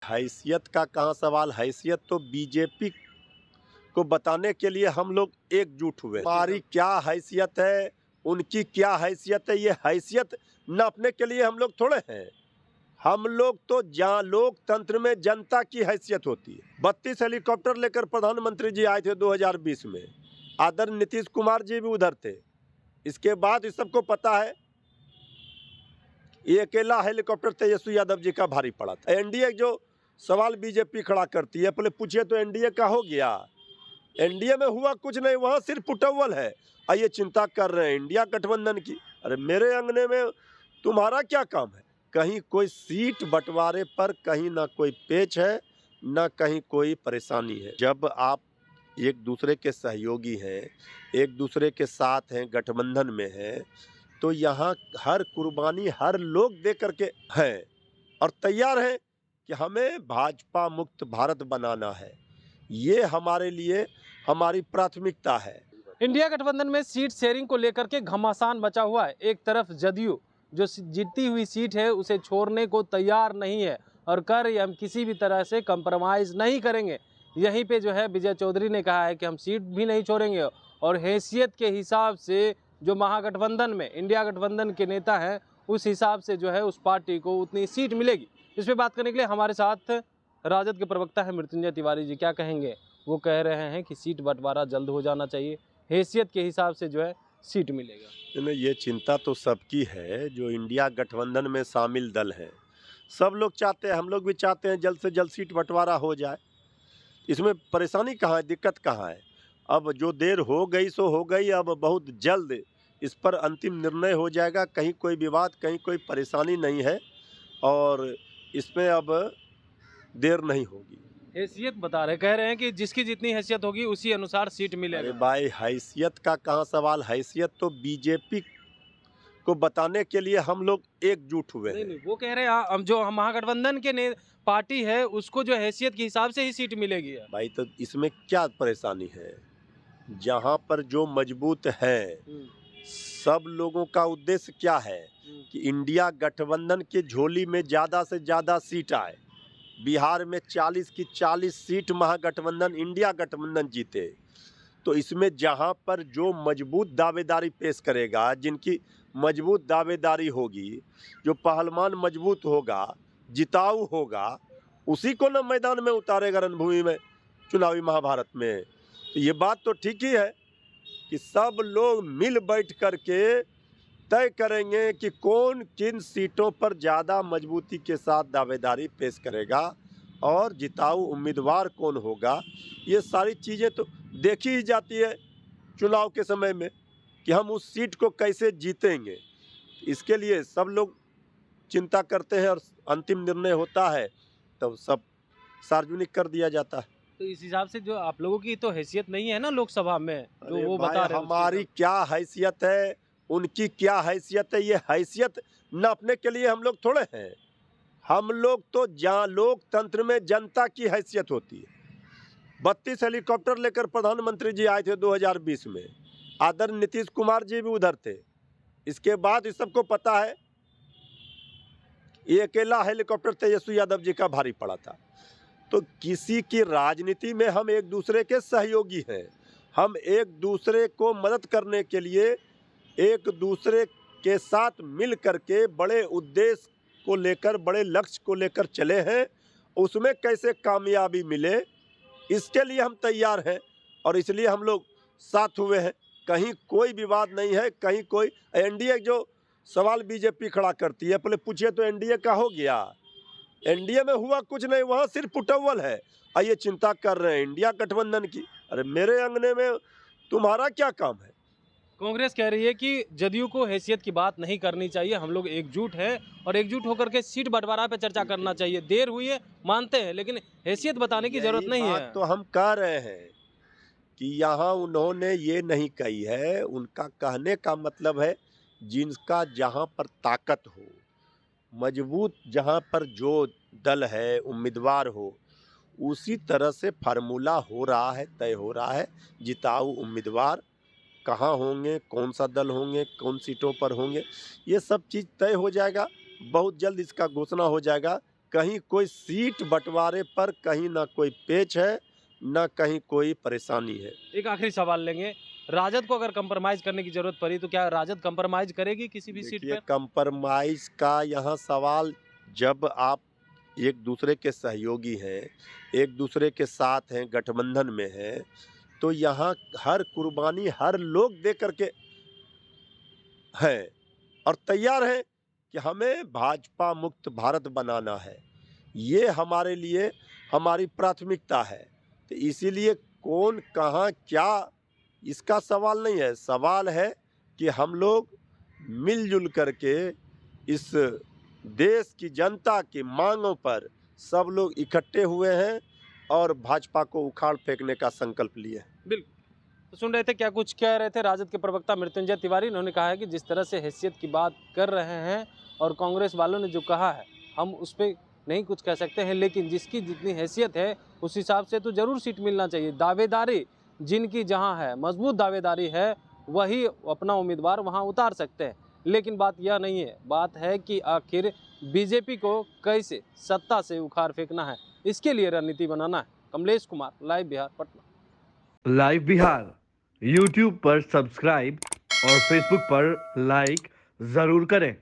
हैसियत का कहाँ सवाल, हैसियत तो बीजेपी को बताने के लिए हम लोग एकजुट हुए। हमारी क्या हैसियत है, उनकी क्या हैसियत है, ये हैसियत नापने के लिए हम लोग थोड़े हैं। हम लोग तो जहाँ लोकतंत्र में जनता की हैसियत होती है। 32 हेलीकॉप्टर लेकर प्रधानमंत्री जी आए थे 2020 में, आदरणीय नीतीश कुमार जी भी उधर थे। इसके बाद इस सबको पता है ये अकेला हेलीकॉप्टर तेजस्वी यादव जी का भारी पड़ा था। एनडीए जो सवाल बीजेपी खड़ा करती है, पहले पूछिए तो एनडीए का हो गया। एनडीए में हुआ कुछ नहीं, वहाँ सिर्फ पुटअव्वल है। ये चिंता कर रहे हैं इंडिया गठबंधन की। अरे मेरे अंगने में तुम्हारा क्या काम है? कहीं कोई सीट बंटवारे पर कहीं ना कोई पेच है, ना कहीं कोई परेशानी है। जब आप एक दूसरे के सहयोगी हैं, एक दूसरे के साथ हैं, गठबंधन में हैं, तो यहाँ हर कुर्बानी हर लोग दे करके हैं और तैयार हैं कि हमें भाजपा मुक्त भारत बनाना है। ये हमारे लिए हमारी प्राथमिकता है। इंडिया गठबंधन में सीट शेयरिंग को लेकर के घमासान मचा हुआ है। एक तरफ जदयू जो जीती हुई सीट है उसे छोड़ने को तैयार नहीं है और कह रही है हम किसी भी तरह से कंप्रोमाइज़ नहीं करेंगे। यहीं पे जो है विजय चौधरी ने कहा है कि हम सीट भी नहीं छोड़ेंगे और हैसियत के हिसाब से जो महागठबंधन में इंडिया गठबंधन के नेता हैं उस हिसाब से जो है उस पार्टी को उतनी सीट मिलेगी। इस पर बात करने के लिए हमारे साथ राजद के प्रवक्ता है मृत्युंजय तिवारी जी। क्या कहेंगे? वो कह रहे हैं कि सीट बंटवारा जल्द हो जाना चाहिए, हैसियत के हिसाब से जो है सीट मिलेगा। ये चिंता तो सबकी है जो इंडिया गठबंधन में शामिल दल हैं। सब लोग चाहते हैं, हम लोग भी चाहते हैं जल्द से जल्द सीट बंटवारा हो जाए। इसमें परेशानी कहाँ है, दिक्कत कहाँ है? अब जो देर हो गई सो हो गई, अब बहुत जल्द इस पर अंतिम निर्णय हो जाएगा। कहीं कोई विवाद, कहीं कोई परेशानी नहीं है और इसमें अब देर नहीं होगी। हैसियत बता रहे, कह रहे हैं कि जिसकी जितनी हैसियत होगी उसी अनुसार सीट अरे मिलेगा। भाई, हैसियत का कहाँ सवाल, हैसियत तो बीजेपी को बताने के लिए हम लोग एकजुट हुए नहीं हैं। नहीं, वो कह रहे हैं हम जो महागठबंधन के पार्टी है उसको जो हैसियत के हिसाब से ही सीट मिलेगी। भाई तो इसमें क्या परेशानी है? जहाँ पर जो मजबूत है, सब लोगों का उद्देश्य क्या है कि इंडिया गठबंधन की झोली में ज़्यादा से ज़्यादा सीट आए। बिहार में 40 की 40 सीट महागठबंधन इंडिया गठबंधन जीते। तो इसमें जहाँ पर जो मजबूत दावेदारी पेश करेगा, जिनकी मजबूत दावेदारी होगी, जो पहलवान मजबूत होगा, जिताऊ होगा, उसी को ना मैदान में उतारेगा रणभूमि में, चुनावी महाभारत में। तो ये बात तो ठीक ही है कि सब लोग मिल बैठ करके तय करेंगे कि कौन किन सीटों पर ज़्यादा मजबूती के साथ दावेदारी पेश करेगा और जिताऊ उम्मीदवार कौन होगा। ये सारी चीज़ें तो देखी ही जाती है चुनाव के समय में कि हम उस सीट को कैसे जीतेंगे। इसके लिए सब लोग चिंता करते हैं और अंतिम निर्णय होता है तब सब सार्वजनिक कर दिया जाता है। तो इस हिसाब से जो आप लोगों की तो हैसियत नहीं है ना लोकसभा में, जो वो बता रहे हैं हमारी क्या हैसियत है, उनकी क्या हैसियत है, ये हैसियत नापने के लिए हम लोग थोड़े हैं। हम लोग तो जहाँ लोकतंत्र में जनता की हैसियत होती है। 32 हेलीकॉप्टर लेकर प्रधानमंत्री जी आए थे 2020 में, आदरणीय नीतीश कुमार जी भी उधर थे। इसके बाद इस सबको पता है ये अकेला हेलीकॉप्टर तेजस्वी यादव जी का भारी पड़ा था। तो किसी की राजनीति में हम एक दूसरे के सहयोगी हैं। हम एक दूसरे को मदद करने के लिए एक दूसरे के साथ मिल करके बड़े उद्देश्य को लेकर, बड़े लक्ष्य को लेकर चले हैं। उसमें कैसे कामयाबी मिले, इसके लिए हम तैयार हैं और इसलिए हम लोग साथ हुए हैं। कहीं कोई विवाद नहीं है, कहीं कोई एनडीए जो सवाल बीजेपी खड़ा करती है, पहले पूछिए तो एनडीए का हो गया। एनडीए में हुआ कुछ नहीं, वहाँ सिर्फ पुटअव्वल है। ये चिंता कर रहे हैं इंडिया गठबंधन की। अरे मेरे अंगने में तुम्हारा क्या काम है? कांग्रेस कह रही है कि जदयू को हैसियत की बात नहीं करनी चाहिए, हम लोग एकजुट हैं और एकजुट होकर के सीट बंटवारा पे चर्चा करना चाहिए। देर हुई है मानते हैं, लेकिन हैसियत बताने की जरूरत नहीं है। तो हम कह रहे हैं कि यहाँ उन्होंने ये नहीं कही है। उनका कहने का मतलब है जिनका जहाँ पर ताकत हो, मजबूत जहाँ पर जो दल है, उम्मीदवार हो, उसी तरह से फार्मूला हो रहा है, तय हो रहा है। जिताऊ उम्मीदवार कहाँ होंगे, कौन सा दल होंगे, कौन सीटों पर होंगे, ये सब चीज़ तय हो जाएगा। बहुत जल्द इसका घोषणा हो जाएगा कहीं कोई सीट बंटवारे पर कहीं ना कोई पेच है, ना कहीं कोई परेशानी है। एक आखिरी सवाल लेंगे, राजद को अगर कंप्रोमाइज करने की जरूरत पड़ी तो क्या राजद कंप्रोमाइज करेगी किसी भी सीट देखिए, पर? कंप्रोमाइज का यहाँ सवाल, जब आप एक दूसरे के सहयोगी हैं, एक दूसरे के साथ हैं, गठबंधन में हैं, तो यहाँ हर कुर्बानी हर लोग दे करके है और तैयार है कि हमें भाजपा मुक्त भारत बनाना है। ये हमारे लिए हमारी प्राथमिकता है। तो इसीलिए कौन कहाँ क्या, इसका सवाल नहीं है। सवाल है कि हम लोग मिलजुल करके इस देश की जनता की मांगों पर सब लोग इकट्ठे हुए हैं और भाजपा को उखाड़ फेंकने का संकल्प लिए हैं। बिल्कुल। तो सुन रहे थे, क्या कुछ कह रहे थे राजद के प्रवक्ता मृत्युंजय तिवारी। उन्होंने कहा है कि जिस तरह से हैसियत की बात कर रहे हैं और कांग्रेस वालों ने जो कहा है हम उस पर नहीं कुछ कह सकते हैं, लेकिन जिसकी जितनी हैसियत है उस हिसाब से तो ज़रूर सीट मिलना चाहिए। दावेदारी जिनकी जहां है, मजबूत दावेदारी है, वही अपना उम्मीदवार वहां उतार सकते हैं। लेकिन बात यह नहीं है, बात है कि आखिर बीजेपी को कैसे सत्ता से उखाड़ फेंकना है, इसके लिए रणनीति बनाना है। Kamlesh Kumar, live Bihar, Patna. Live Bihar YouTube पर सब्सक्राइब और फेसबुक पर लाइक जरूर करें।